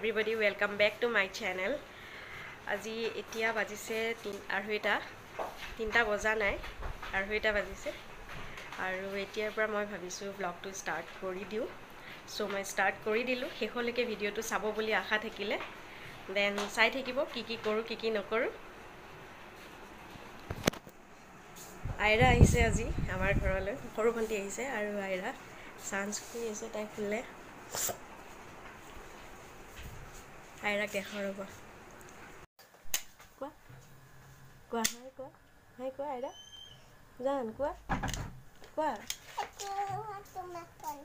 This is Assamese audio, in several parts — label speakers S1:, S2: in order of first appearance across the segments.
S1: everybody, welcome back to my channel. আজি এতিয়া বাজিছে 3:30 বজা নাই 3:30 বাজিছে আৰু এতিয়াৰ পৰা মই ভাবিছো ব্লগটো ষ্টাৰ্ট কৰি দিও সো মই ষ্টাৰ্ট কৰি দিলো হেখলৈকে ভিডিওটো চাব বুলি আশা থাকিলে দেন চাই থাকিব কি কৰো কি নকৰো আইৰা আহিছে আজি আমাৰ ঘৰলৈ সৰু ভন্টি আহিছে আৰু আইৰা সানস্ক্ৰীন আছে তাই খুলে আইৰা দেখা ৰব কোৱা হাই কোৱা আইৰা জান কোৱা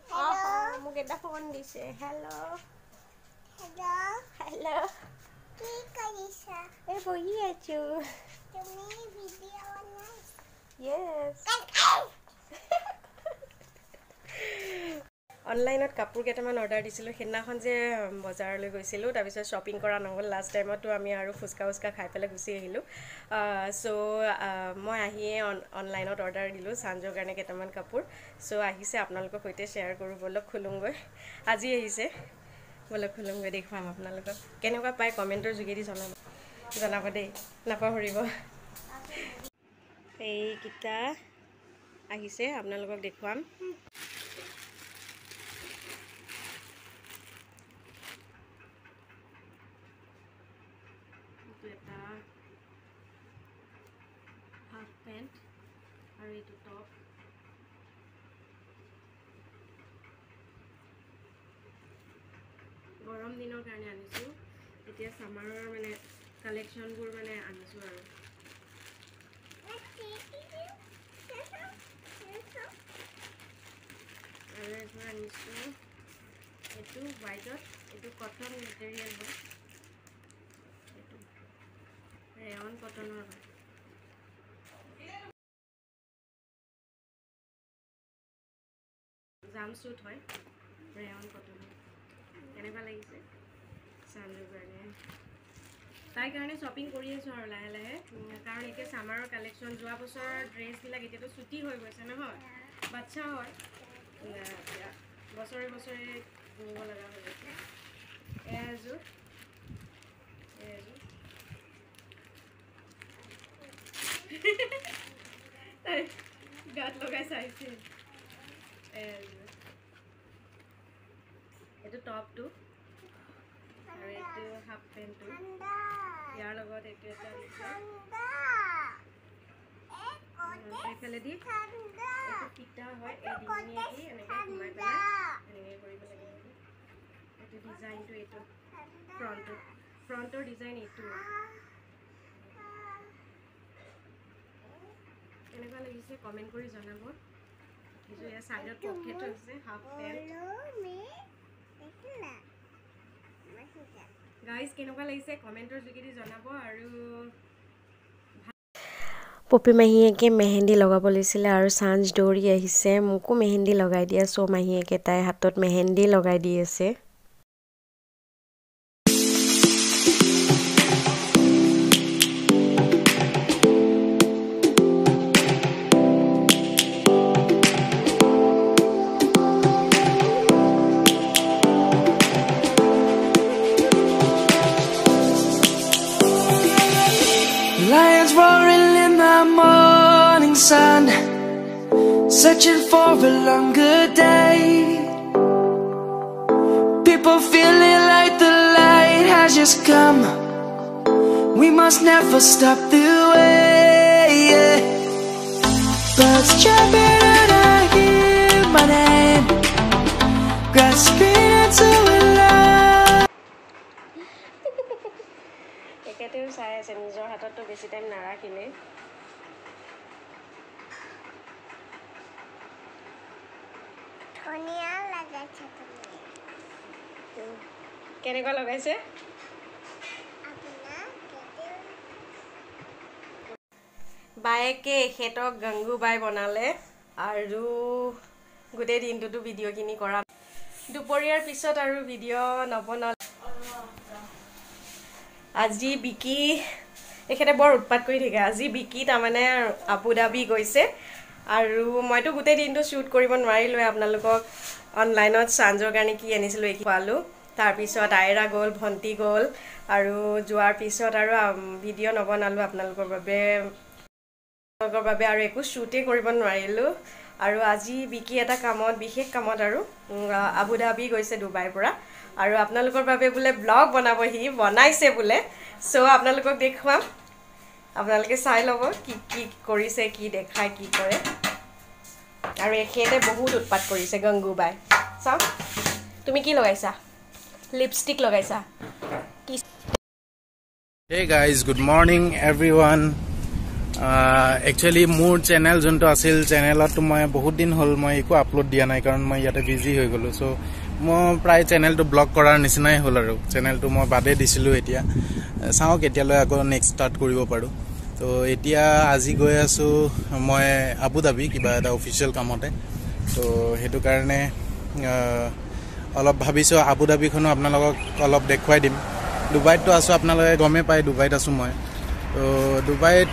S1: hello মোক এটা ফোন দিছে hello কি কৰিছা এই বহি আছো তুমি ভিডিও বনাইছা yes অনলাইনত কাপোৰ কেটামান অৰ্ডাৰ দিছিলো হেনাখন যে বজাৰলৈ গৈছিলো তাৰ পিছত শপিং কৰা নহল লাষ্ট টাইমতো আমি আৰু ফুসকা খাই পেলে গুছি আহিলো সো মই আহিয়ে অনলাইনত অৰ্ডাৰ দিলো সানজৰ কাৰণে কেটামান কাপোৰ সো আহিছে আপোনালোকৰ সৈতে শেয়াৰ কৰো বলক খুলুংগৈ আজি আহিছে বলক খুলুংগৈ দেখুৱাম আপোনালোকক কেনেকুৱা পাই কমেন্টৰ যোগেদি জনাব দেই নাপাহৰিব এই কিটা আহিছে আপোনালোকক দেখুৱাম এটা হাফ প্যান্ট আৰু এইটো টপ গৰম দিনৰ কাৰণে আনিছো এতিয়া সামাৰৰ মানে কালেকশনবোৰ মানে আনিছো আৰু এইবোৰ আনিছো এইটো হোৱাইটত এইটো কটন মেটেৰিয়েল হয় এইটো ৰেয়ন কটনৰ হয় জাম্পছুট হয় ৰেয়ন কটনৰ কেনেকুৱা লাগিছে সানজৰ কাৰণে তাই কাৰণে শপিং কৰি আছো আৰু লাহে লাহে কাৰণ এতিয়া সামাৰৰ কালেকশন যোৱা বছৰৰ ড্ৰেছ বিলাক এতিয়াতো ছুটি হৈ গৈছে নহয় বাচ্চা হয় বছৰে কিনিব লগা হৈ গৈছে এযোৰ তাই গাত লগাই চাইছে এইটো টপটো আৰু এইটো হাফ পেন্টটো ইয়াৰ লগত এইটো এটা দিছে এইফালে দি এইটো কিটা হয় এই ডিঙিয়েদি এনেকৈ ঘুমাই পেলাই এনেকৈ কৰিব লাগে এইটো ডিজাইনটো এইটো ফ্ৰণ্টৰ ডিজাইন এইটো কেনেকুৱা লাগিছে কমেন্ট কৰি জনাব এইটো ইয়াৰ সাইডত পকেট আছে হাফ পেন্ট গাইস কেনেকুৱা লাগিছে কমেন্টৰ যোগেদি জনাব আৰু পপি মাহীয়েকে মেহেন্দি লগাব লৈছিলে আৰু সানজ দৌৰি আহিছে মোকো মেহেন্দি লগাই দিয়া সো মাহীয়েকে তাই হাতত মেহেন্দি লগাই দি আছে
S2: Lions roaring in the morning sun, searching for a longer day. People feeling like the light has just come. We must never stop the way. Birds jumping and I hear my name, grasping into a light.
S1: একেতেও চাই আছে নিজৰ হাততো বেছি টাইম নাৰাখিলে ধনিয়া লাগাইছে তুমি কেনেকুৱা লগাইছে বাইকে এখেতক গংগুবাই বনালে আৰু গোটেই দিনটোতো ভিডিঅ' কিনি কৰা দুপৰীয়াৰ পিছত আৰু ভিডিঅ' নবনাল আজি বিকি এখেতে বৰ উৎপাত কৰি থাকে আজি বিকি তাৰমানে আবু ধাবি গৈছে আৰু মইতো গোটেই দিনটো শ্বুট কৰিব নোৱাৰিলো আপোনালোকক অনলাইনত সানজৰ কাৰণে কি আনিছিলো এই পালো তাৰপিছত আইৰা গ'ল, ভণ্টি গ'ল, আৰু যোৱাৰ পিছত আৰু ভিডিঅ' নবনালোঁ আপোনালোকৰ বাবে আৰু একো শ্বুটেই কৰিব নোৱাৰিলোঁ। আৰু আজি বিকি এটা কামত, বিশেষ কামত আৰু আবু ধাবি গৈছে ডুবাইৰ পৰা, আৰু আপোনালোকৰ বাবে বোলে ব্লগ বনাবহি, বনাইছে বোলে। চ' আপোনালোকক দেখুৱাম, আপোনালোকে চাই ল'ব কি কি কৰিছে, কি দেখায়, কি কৰে। আৰু এখেতে বহুত উৎপাত কৰিছে গংগুবাই। চাওক, তুমি কি লগাইছা? লিপষ্টিক লগাইছা?
S3: Hey guys, good morning everyone. Actually মোৰ চেনেল যোনটো আছিল, চেনেলত মই বহুত দিন হ'ল মই একো আপলোড দিয়া নাই, কাৰণ মই ইয়াতে বিজি হৈ গ'লো। চ' মই প্ৰায় চেনেলটো ব্লক কৰাৰ নিচিনাই হ'ল, আৰু চেনেলটো মই বাদে দিছিলোঁ। এতিয়া চাওঁ কেতিয়ালৈ আকৌ নেক্সট ষ্টাৰ্ট কৰিব পাৰোঁ। তো এতিয়া আজি গৈ আছোঁ মই আবু ধাবি, কিবা এটা অফিচিয়েল কামতে। তো সেইটো কাৰণে অলপ ভাবিছোঁ আবু ধাবিখনো আপোনালোকক অলপ দেখুৱাই দিম। ডুবাইততো আছোঁ, আপোনালোকে গমেই পায় ডুবাইত আছোঁ মই। তো ডুবাইত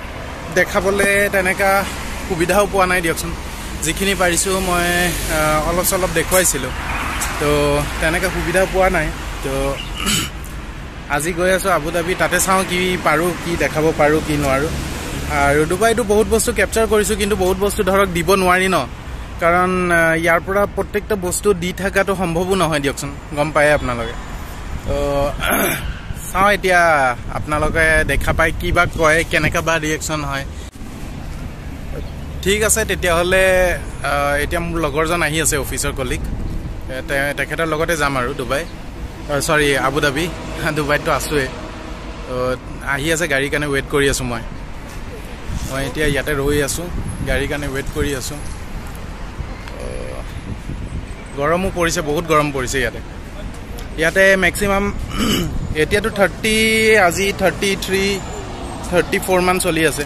S3: দেখাবলৈ তেনেকুৱা সুবিধাও পোৱা নাই দিয়কচোন। যিখিনি পাৰিছোঁ মই অলপ চলপ দেখুৱাইছিলোঁ, তো তেনেকৈ সুবিধা পোৱা নাই। তো আজি গৈ আছোঁ আবু ধাবি, তাতে চাওঁ কি পাৰোঁ, কি দেখাব পাৰোঁ, কি নোৱাৰোঁ। আৰু ডুবাইতো বহুত বস্তু কেপচাৰ কৰিছোঁ, কিন্তু বহুত বস্তু ধৰক দিব নোৱাৰি ন, কাৰণ ইয়াৰ পৰা প্ৰত্যেকটা বস্তু দি থকাটো সম্ভৱো নহয় দিয়কচোন, গম পায়ে আপোনালোকে। তো চাওঁ এতিয়া আপোনালোকে দেখা পাই কি বা কয়, কেনেকুৱা বা ৰিয়েকশ্যন হয়। ঠিক আছে তেতিয়াহ'লে এতিয়া মোৰ লগৰজন আহি আছে, অফিচৰ কলিগ, তেখেতৰ লগতে যাম আৰু ডুবাই, চৰি আবু ধাবি। ডুবাইততো আছোঁৱেই, তো আহি আছে, গাড়ীৰ কাৰণে ৱেইট কৰি আছোঁ মই এতিয়া ইয়াতে ৰৈ আছোঁ, গাড়ীৰ কাৰণে ৱেইট কৰি আছোঁ। গৰমো পৰিছে, বহুত গৰম পৰিছে ইয়াতে মেক্সিমাম এতিয়াতো 30, আজি 33, 34 মান চলি আছে।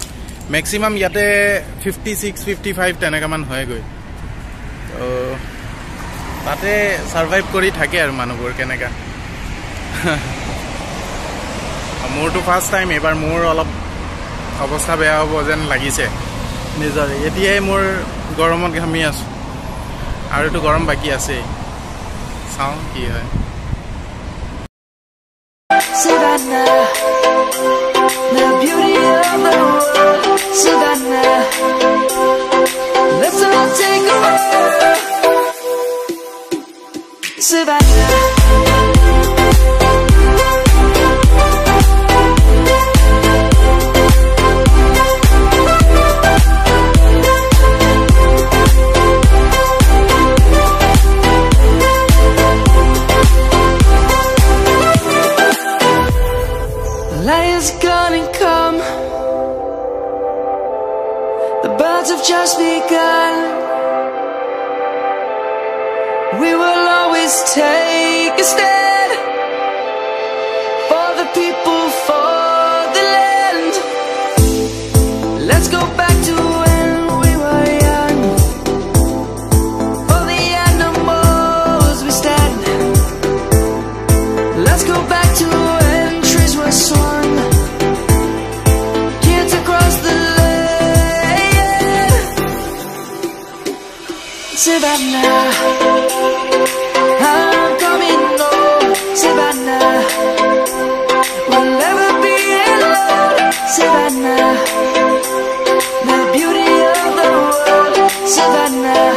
S3: মেক্সিমাম ইয়াতে 56, 55 তেনেকুৱামান হয়গৈ। তো তাতে ছাৰ্ভাইভ কৰি থাকে আৰু মানুহবোৰ কেনেকুৱা। মোৰতো ফাৰ্ষ্ট টাইম, এইবাৰ মোৰ অলপ অৱস্থা বেয়া হ'ব যেন লাগিছে নিজৰে। এতিয়াই মোৰ গৰমত ঘামি আছোঁ, আৰুতো গৰম বাকী আছেই, চাওঁ কি হয়।
S2: Savannah, the beauty of the world. Savannah, let's all take a walk. Savannah. Light's gonna come. The birds have just begun. We will always take a stand for the people, for the land. Let's go back to when we were young. For the animals we stand. Let's go back to when trees were swung. Kids across the land. Savannah, I'm coming home. Savannah, we'll never be alone. Savannah, the beauty of the world. Savannah,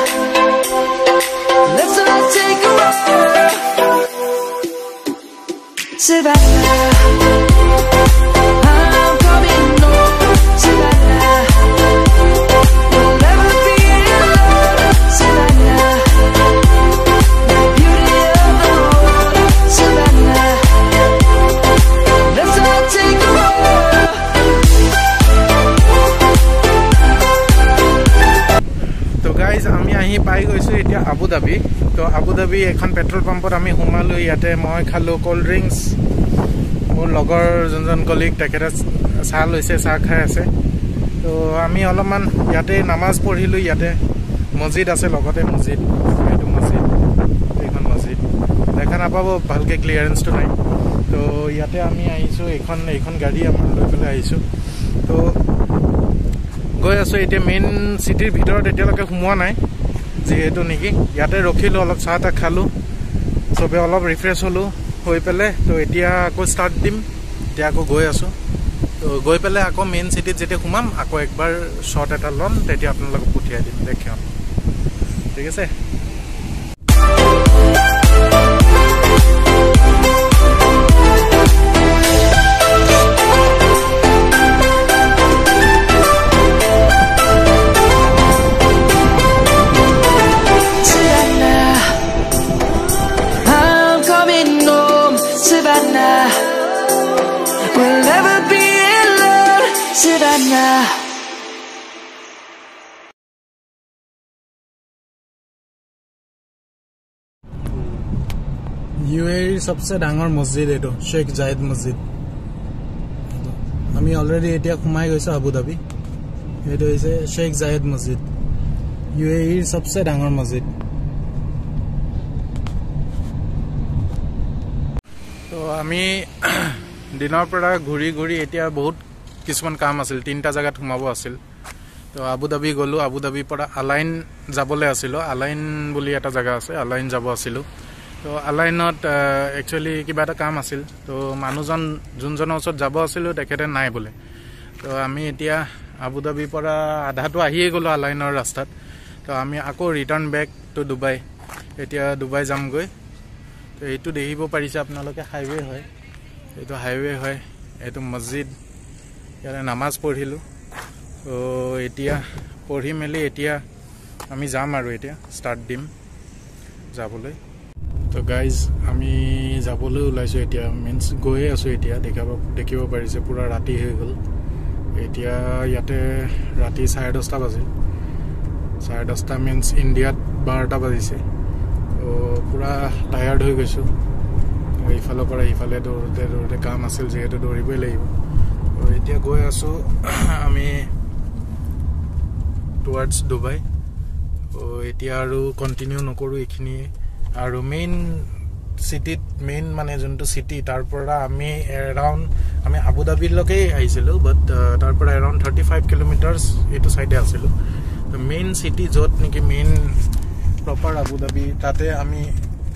S2: let's all take a walk. Savannah, I'm coming home. Savannah, we'll never be alone. Savannah, the beauty of the world. Savannah, let's all take a walk.
S3: তো গাইজ আমি আহি পাই গৈছোঁ এতিয়া আবু ধাবি। তো আবু ধাবি এখন পেট্ৰল পাম্পত আমি সোমালোঁ। ইয়াতে মই খালোঁ ক'ল্ড ড্ৰিংকছ, মোৰ লগৰ যোনজন কলিগ তেখেতে চাহ লৈছে, চাহ খাই আছে। তো আমি অলপমান ইয়াতে নামাজ পঢ়িলোঁ। ইয়াতে মছজিদ আছে লগতে, মছজিদ, এইটো মছজিদ, এইখন মছজিদ দেখা নাপাব ভালকৈ, ক্লিয়াৰেঞ্চটো নাই। তো ইয়াতে আমি আহিছোঁ, এইখন গাড়ী আমাৰ লৈ পেলাই আহিছোঁ। তো গৈ আছোঁ এতিয়া মেইন চিটিৰ ভিতৰত, এতিয়ালৈকে সোমোৱা নাই যিহেতু নেকি। ইয়াতে ৰখিলোঁ, অলপ চাহ তাহ খালোঁ, চবে অলপ ৰিফ্ৰেছ হ'লোঁ, হৈ পেলাই তো এতিয়া আকৌ ষ্টাৰ্ট দিম এতিয়া আকৌ গৈ আছোঁ তো গৈ পেলাই আকৌ মেইন চিটিত যেতিয়া সোমাম আকৌ একবাৰ শ্বট এটা ল'ম তেতিয়া আপোনালোকক পঠিয়াই দিম দেখাম ঠিক আছে
S2: We'll never be alone, Savannah.
S3: UAE सबसे डाঙৰ মছজিদ এটো শেখ জায়েদ মছজিদ আমি অলৰেডি এতিয়া ঘুমাই গৈছো আবু ধাবি এটো হৈছে শেখ জায়েদ মছজিদ UAE सबसे ডাঙৰ মছজিদ তো আমি দিনৰ পৰা ঘূৰি ঘূৰি এতিয়া বহুত কিছুমান কাম আছিল তিনটা জায়গাত ঘুমাব আছিল তো আবু ধাবি গলো আবু ধাবিৰ পৰা আলাইন যাবলৈ আছিল আলাইন বুলি এটা জায়গা আছে আলাইন যাব আছিল তো আলাইনত একচুয়ালি কিবা এটা কাম আছিল তো মানুহজন যোনজনৰ ওচৰত যাব আছিল তেখেতে নাই বলে তো আমি এতিয়া আবু ধাবিৰ পৰা আধাটো আহিয়ে গলো আলাইনৰ ৰাস্তাত তো আমি আকৌ ৰিটাৰ্ণ বেক টু ডুবাই এতিয়া ডুবাই যামগৈ তো এইটো দেখিব পাৰিছে আপোনালোকে হাইৱে হয় এইটো হাইৱে হয় এইটো মছজিদ ইয়াৰে নামাজ পঢ়িলোঁ তো এতিয়া পঢ়ি মেলি এতিয়া আমি যাম আৰু এতিয়া ষ্টাৰ্ট দিম যাবলৈ তো গাইজ আমি যাবলৈ ওলাইছোঁ এতিয়া মিন্স গৈয়ে আছোঁ এতিয়া দেখিব পাৰিছে পুৰা ৰাতি হৈ গ'ল এতিয়া ইয়াতে ৰাতি 10:30 বাজিল 10:30 মিন্স ইণ্ডিয়াত 12টা বাজিছে তো পুৰা টায়াৰ্ড হৈ গৈছোঁ ইফালৰ পৰা ইফালে দৌৰোতে কাম আছিল যিহেতু দৌৰিবই লাগিব তো এতিয়া গৈ আছোঁ আমি টুৱাৰ্ডছ ডুবাই তো এতিয়া আৰু কণ্টিনিউ নকৰোঁ এইখিনি আৰু মেইন চিটিত মেইন মানে যোনটো চিটি তাৰ পৰা আমি এৰাউণ্ড আমি আবু ধাবিলৈকে আহিছিলোঁ বাট তাৰ পৰা এৰাউণ্ড 35 কিলোমিটাৰ্ছ এইটো চাইডে আছিলোঁ তো মেইন চিটি য'ত নেকি মেইন প্ৰপাৰ আবু ধাবি তাতে আমি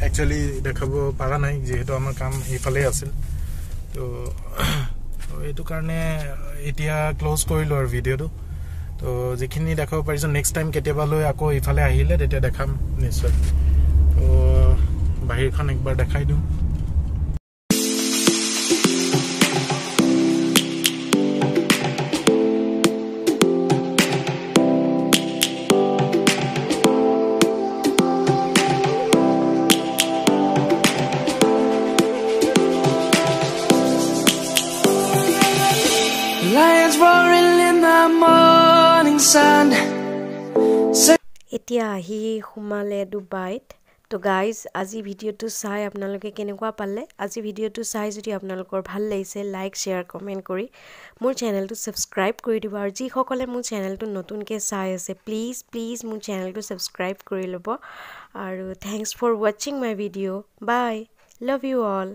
S3: একচুয়ালি দেখাব পাৰা নাই যেহেতু আমাৰ কাম এইফালে আছিল তো এইটো কাৰণে এতিয়া ক্লোজ কৰিলোঁ আৰু ভিডিঅ'টো তো যিখিনি দেখাব পাৰিছোঁ নেক্সট টাইম কেতিয়াবা লৈ আকৌ ইফালে আহিলে তেতিয়া দেখাম নিশ্চয় তো বাহিৰখন একবাৰ দেখাই দিওঁ
S2: Lions roaring in the morning sun.
S1: এতিয়া আহি সোমালে ডুবাইত তো গাইজ আজি ভিডিঅ'টো চাই আপোনালোকে কেনেকুৱা পালে আজি ভিডিঅ'টো চাই যদি আপোনালোকৰ ভাল লাগিছে লাইক শ্বেয়াৰ কমেণ্ট কৰি মোৰ চেনেলটো ছাবস্ক্ৰাইব কৰি দিব আৰু যিসকলে মোৰ চেনেলটো নতুনকৈ চাই আছে প্লিজ মোৰ চেনেলটো ছাবস্ক্ৰাইব কৰি ল'ব আৰু থেংকছ ফৰ ৱাচিং my video' bye love you all